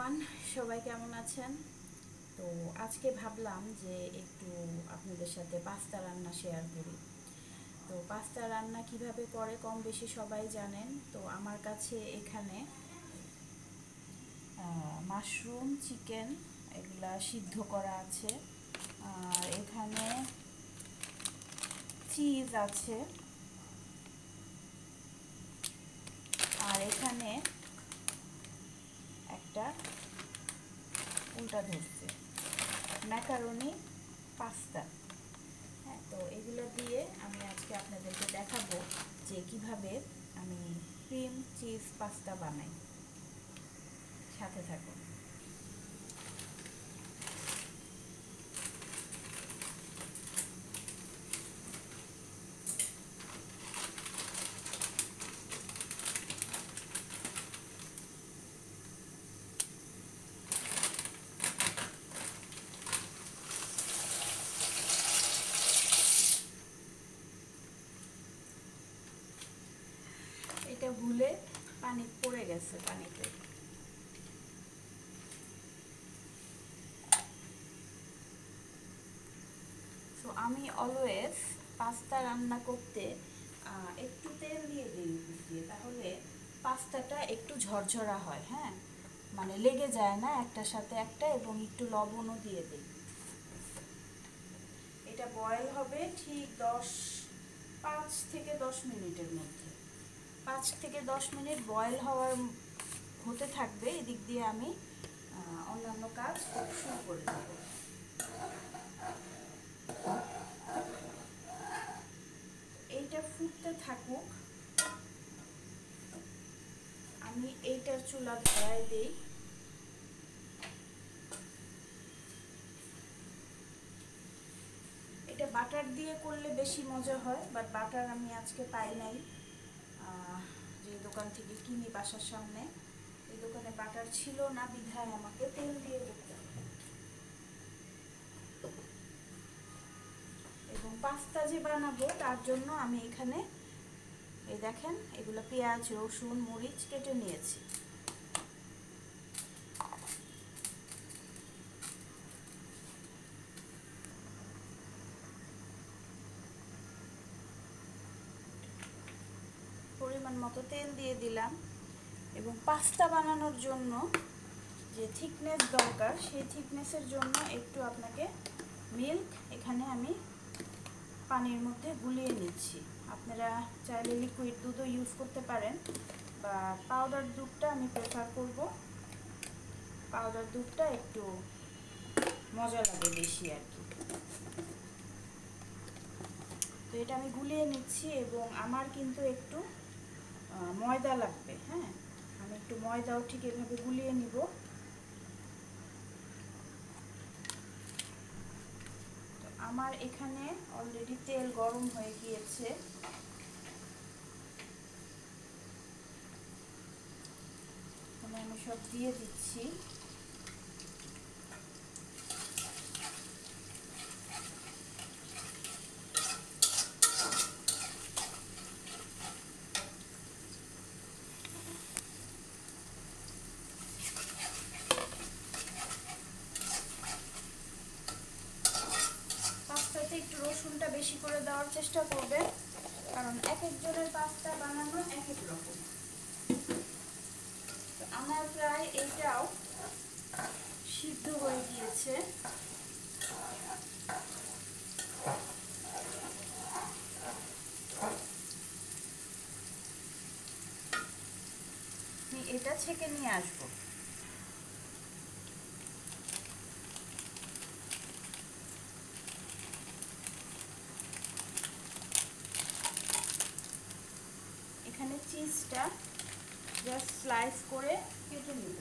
Everyone, সবাই কেমন আছেন? তো আজকে ভাবলাম যে একটু আপনাদের সাথে পাস্তা রান্না শেয়ার করি। তো পাস্তা রান্না কিভাবে করে কম বেশি সবাই জানেন। তো আমার কাছে এখানে মাশরুম, চিকেন এগুলা সিদ্ধ করা আছে, আর এখানে চিজ আছে, আর এখানে একটা উল্টা ধরছে ম্যাকারনি পাস্তা। হ্যাঁ, তো এগুলো দিয়ে আমি আজকে আপনাদেরকে দেখাবো যে কিভাবে আমি ক্রিম চিজ পাস্তা বানাই। সাথে থাকুন। এটা ভুলে পানি পড়ে গেছে পানিতে। তো আমি অলওয়েজ পাস্তা রান্না করতে একটু তেল দিয়ে দিই, তাহলে পাস্তাটা একটু ঝরঝরা হয়। হ্যাঁ, মানে লেগে যায় না একটার সাথে একটা, এবং একটু লবণও দিয়ে দিই। এটা বয়েল হবে ঠিক 5 থেকে 10 মিনিটের মধ্যে। 5 থেকে 10 মিনিট বয়েল হতে থাকবে, এদিক দিয়ে আমি অন্যান্য কাজ শুরু করে দেব। এইটা ফুটতে থাকুক, আমি এইটার চুলা ধরায় দিই। এটা বাটার দিয়ে করলে বেশি মজা হয়, বাট বাটার আমি আজকে পাই নাই। যে দোকান থেকে কিনি বাসার সামনে, এই দোকানে বাটার ছিল না, বিধায় আমাকে তেল দিয়ে করতে হবে। এবং পাস্তা যে বানাবো তার জন্য আমি এখানে এই দেখেন, এগুলো পেঁয়াজ, রসুন, মরিচ কেটে নিয়েছি। পরিমাণ মতো তেল দিয়ে দিলাম, এবং পাস্তা বানানোর জন্য যে থিকনেস দরকার সেই থিকনেসের জন্য একটু আপনাকে মিল্ক এখানে আমি পানির মধ্যে গুলিয়ে নিচ্ছি। আপনারা চাইলে লিকুইড দুধও ইউজ করতে পারেন, বা পাউডার দুধটা আমি প্রেফার করব। পাউডার দুধটা একটু মজা লাগে বেশি আর কি। তো এটা আমি গুলিয়ে নিচ্ছি, এবং আমার কিন্তু একটু ময়দা লাগবে। হ্যাঁ, আমি একটু ময়দাও ঠিক এভাবে গুলিয়ে নিব। তো আমার এখানে অলরেডি তেল গরম হয়ে গিয়েছে। আমি সব দিয়ে দিচ্ছি। পাস্তাতে একটু রসুনটা বেশি করে দেওয়ার চেষ্টা করবেন, কারণ এক একজনের পাস্তা বানানো এক এক রকম। তো আমার প্রায় এইটাও সিদ্ধ হয়ে গিয়েছে। আমি এটা ছেঁকে নিয়ে আসবো। এখানে চিজটা জাস্ট স্লাইস করে কেটে নিব।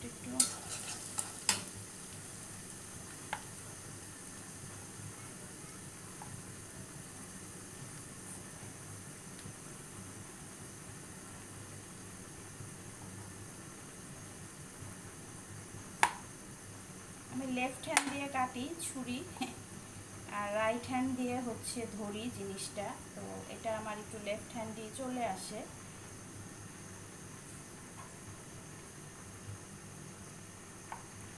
একটু আমি লেফট হ্যান্ড দিয়ে কাটি, ছুরি। আর রাইট হ্যান্ড দিয়ে হচ্ছে ধরি জিনিসটা, তো এটা আমার একটু লেফট হ্যান্ড দিয়ে চলে আসে।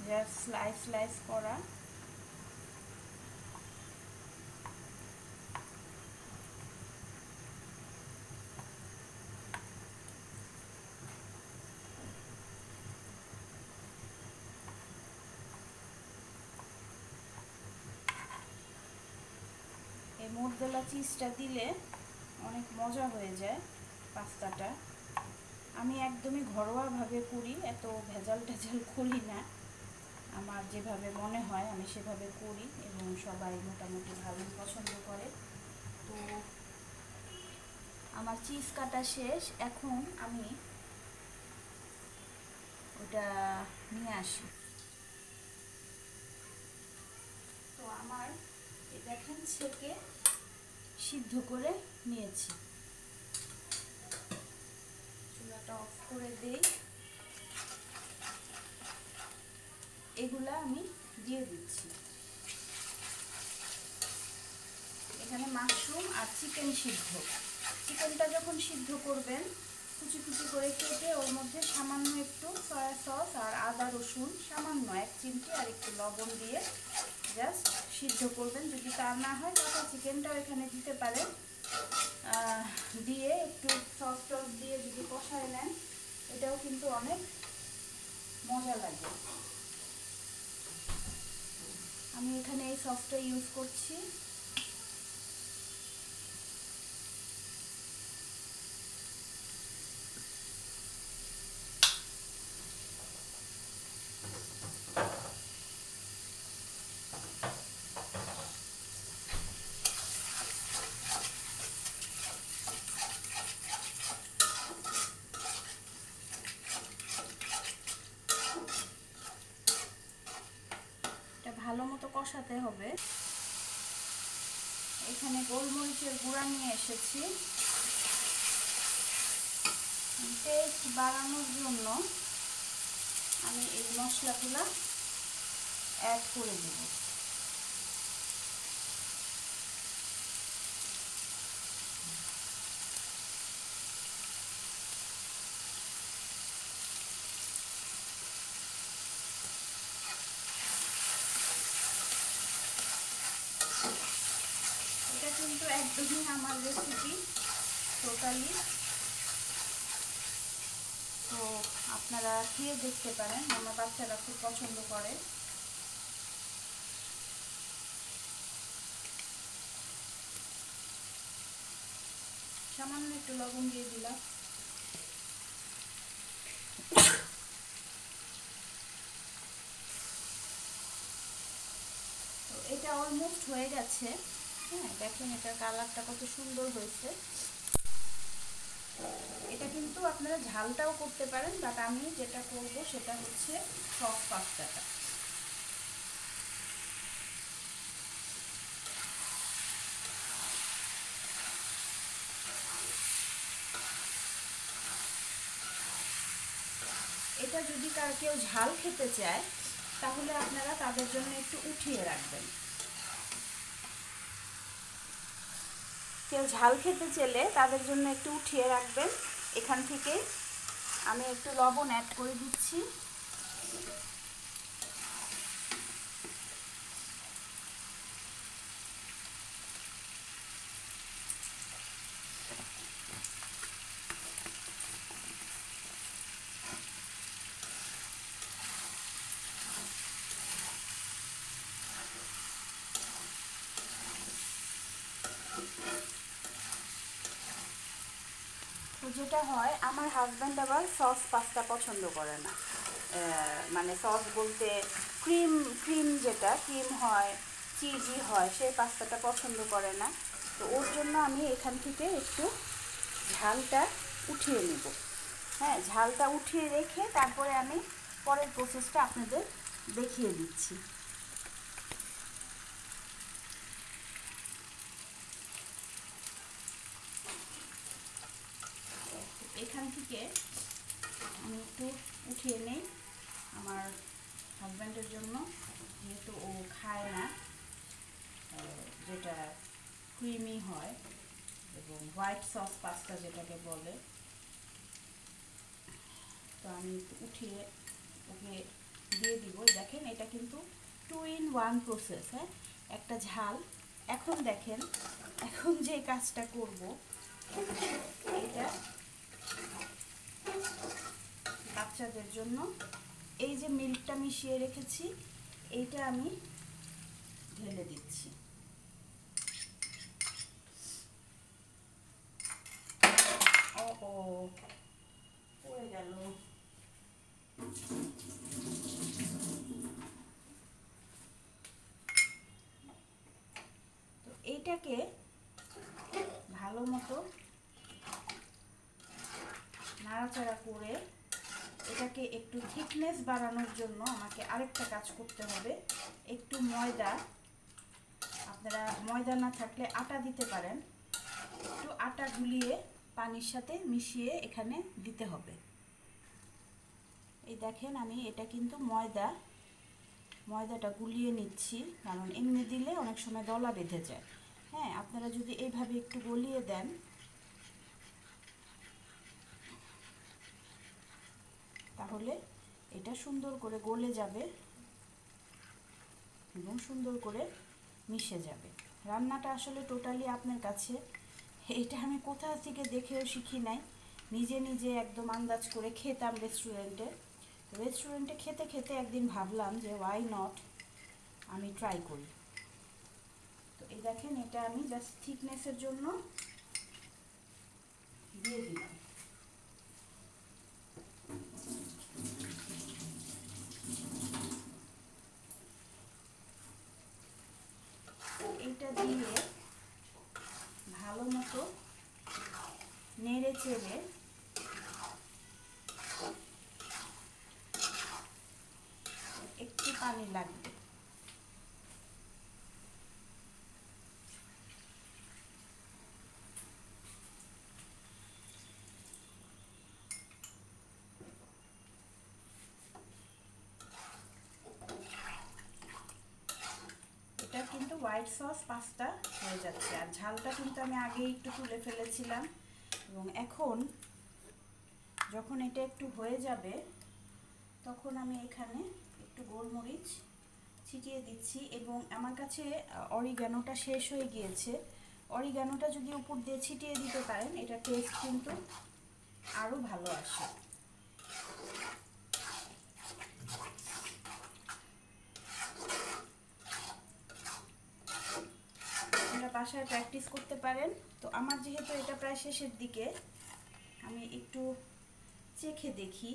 জাস্ট স্লাইস স্লাইস করা। এই মোজ্জারেলা চিজটা দিলে অনেক মজা হয়ে যায় পাস্তাটা। আমি একদমই ঘরোয়াভাবে করি, এত ভেজাল টেজাল করি না। আমার যেভাবে মনে হয় আমি সেভাবে করি এবং সবাই মোটামুটি ভালোই পছন্দ করে। তো আমার চিজ কাটা শেষ, এখন আমি ওটা নিয়ে আসি। তো আমার দেখেন ছেঁকে সিদ্ধ করে নিয়েছি। চুলাটা অফ করে দেই। এগুলা আমি দিয়ে দিচ্ছি। এখানে মাশরুম আর চিকেন সিদ্ধ। চিকেনটা যখন সিদ্ধ করবেন কুচি কুচি করে কেটে ওর মধ্যে সামান্য একটু সয়া সস আর আদা রসুন সামান্য 1 চিমটি আর একটু লবণ দিয়ে জাস্ট সিদ্ধ করবেন। যদি তা না হয় তাহলে চিকেনটাও এখানে দিতে পারেন। দিয়ে একটু সস টস দিয়ে যদি কষায় নেন এটাও কিন্তু অনেক মজা লাগে। আমি এখানে এই সসটা ইউজ করছি। ভালো মতো কষাতে হবে। এখানে গোলমরিচের গুঁড়া নিয়ে এসেছি টেস্ট বাড়ানোর জন্য। আমি এই মশলাগুলো অ্যাড করে দেব। এটা কিন্তু একদমই আমার রেসিপি টোটালি, তো আপনারা খেয়ে দেখতে পারেন। আমার বাচ্চারা খুব পছন্দ করে। সামান্য একটু লবণ দিয়ে দিলাম। তো এটা অলমোস্ট হয়ে গেছে। হ্যাঁ, দেখেন এটার কালারটা কত সুন্দর হয়েছে। এটা কিন্তু আপনারা ঝালটাও করতে পারেন, বাট আমি যেটা করব সেটা হচ্ছে সস পাস্তাটা। এটা যদি কেউ ঝাল খেতে চায় তাহলে আপনারা তাদের জন্য একটু উঠিয়ে রাখবেন। কেউ ঝাল খেতে চাইলে তাদের জন্য একটু উঠিয়ে রাখবেন। এখান থেকে আমি একটু লবণ অ্যাড করে দিচ্ছি। তো যেটা হয়, আমার হাজব্যান্ড আবার সস পাস্তা পছন্দ করে না। মানে সস বলতে ক্রিম ক্রিম যেটা ক্রিম হয় চিজি হয় সেই পাস্তাটা পছন্দ করে না। তো ওর জন্য আমি এখান থেকে একটু ঝালটা উঠিয়ে নেব। হ্যাঁ, ঝালটা উঠিয়ে রেখে তারপরে আমি পরের প্রসেসটা আপনাদের দেখিয়ে দিচ্ছি। এখান থেকে আমি একটু উঠিয়ে নেই আমার হাজব্যান্ডের জন্য, যেহেতু ও খায় না ক্রিমি হয় এবং হোয়াইট সস পাস্তা যেটাকে বলে। তো আমি উঠিয়ে ওকে দিয়ে দিব। দেখেন এটা কিন্তু 2 in 1 প্রসেস। হ্যাঁ, একটা ঝাল। এখন দেখেন, এখন যে কাজটা করব, এটা বাচ্চাদের জন্য এই যে মিল্কটা মিশিয়ে রেখেছি, এইটা আমি ঢেলে দিচ্ছি। ও পড়ে গেল। তো এইটাকে ভালো মতো নাড়াচাড়া করে এটাকে একটু থিকনেস বাড়ানোর জন্য আমাকে আরেকটা কাজ করতে হবে। একটু ময়দা, আপনারা ময়দা না থাকলে আটা দিতে পারেন, একটু আটা গুলিয়ে পানির সাথে মিশিয়ে এখানে দিতে হবে। এই দেখেন আমি এটা কিন্তু ময়দাটা গুলিয়ে নিচ্ছি, কারণ এমনি দিলে অনেক সময় দলা বেঁধে যায়। হ্যাঁ, আপনারা যদি এইভাবে একটু গলিয়ে দেন তাহলে এটা সুন্দর করে গলে যাবে এবং সুন্দর করে মিশে যাবে। রান্নাটা আসলে টোটালি আপনার কাছে। এটা আমি কোথা থেকে দেখেও শিখি নাই, নিজে নিজে একদম আন্দাজ করে খেতাম রেস্টুরেন্টে খেতে খেতে একদিন ভাবলাম যে ওয়াই নট আমি ট্রাই করি। তো এই দেখেন এটা আমি জাস্ট থিকনেসের জন্য দিয়ে দিলাম। এইটা দিয়ে ভালো মতো নেড়ে চেড়ে একটু পানি লাগবে। এটা কিন্তু হোয়াইট সস পাস্তা হয়ে যাচ্ছে। আর ঝালটা কিন্তু আমি আগেই একটু তুলে ফেলেছিলাম এবং এখন যখন এটা একটু হয়ে যাবে তখন আমি এখানে একটু গোলমরিচ ছিটিয়ে দিচ্ছি এবং আমার কাছে অরিগ্যানোটা শেষ হয়ে গিয়েছে। অরিগ্যানোটা যদি উপর দিয়ে ছিটিয়ে দিতে পারেন, এটা টেস্ট কিন্তু আরও ভালো আসে। আপনারা বাসায় প্র্যাকটিস করতে পারেন। তো আমার যেহেতু এটা প্রায় শেষের দিকে, আমি একটু চেখে দেখি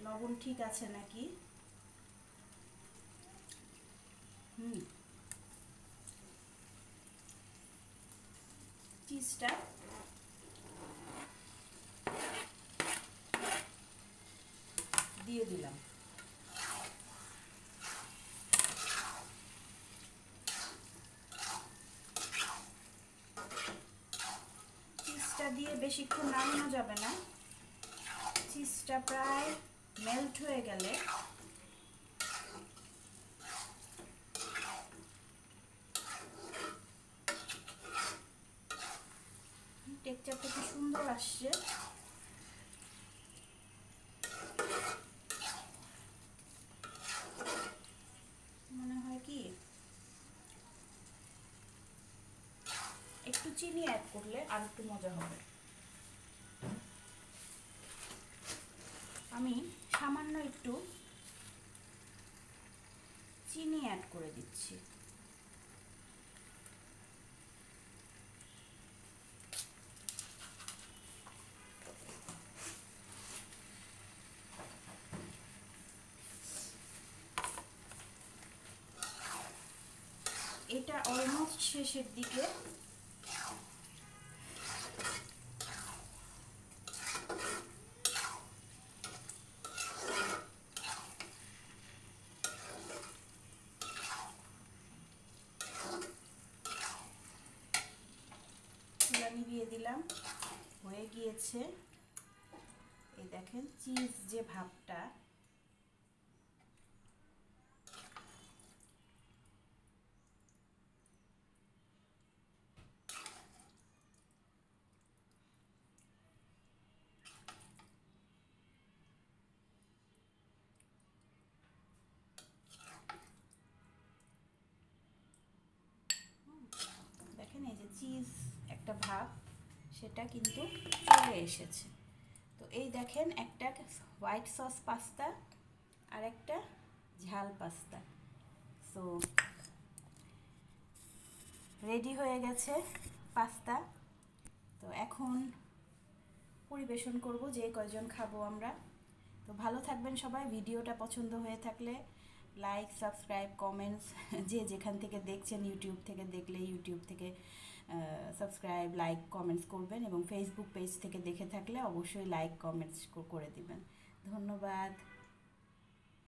লবণ ঠিক আছে নাকি। চিজটা দিয়ে দিলাম। চিজটা দিয়ে বেশিক্ষণ নাড়ানো যাবে না। চিজটা প্রায় মেল্ট হয়ে গেলে টেক্সচারটা কি সুন্দর আসছে। মনে হয় কি একটু চিনি অ্যাড করলে আর একটু মজা হবে। আমি সামান্য একটু চিনি অ্যাড করে দিচ্ছি। এটা অলমোস্ট শেষের দিকে। নিভিয়ে দিলাম, হয়ে গিয়েছে। এই দেখেন চিজ যে ভাবটা, দেখেন এই যে চিজ একটা ভাব সেটা কিন্তু চলে এসেছে। তো এই দেখেন একটা হোয়াইট সস পাস্তা আর একটা ঝাল পাস্তা। সো রেডি হয়ে গেছে পাস্তা। তো এখন পরিবেশন করব, যে কয়জন খাবো আমরা। তো ভালো থাকবেন সবাই। ভিডিওটা পছন্দ হয়ে থাকলে লাইক, সাবস্ক্রাইব, কমেন্টস, যে যেখান থেকে দেখছেন, ইউটিউব থেকে দেখলে ইউটিউব থেকে সাবস্ক্রাইব, লাইক, কমেন্টস করবেন, এবং ফেসবুক পেজ থেকে দেখে থাকলে অবশ্যই লাইক, কমেন্টস করে দিবেন। ধন্যবাদ।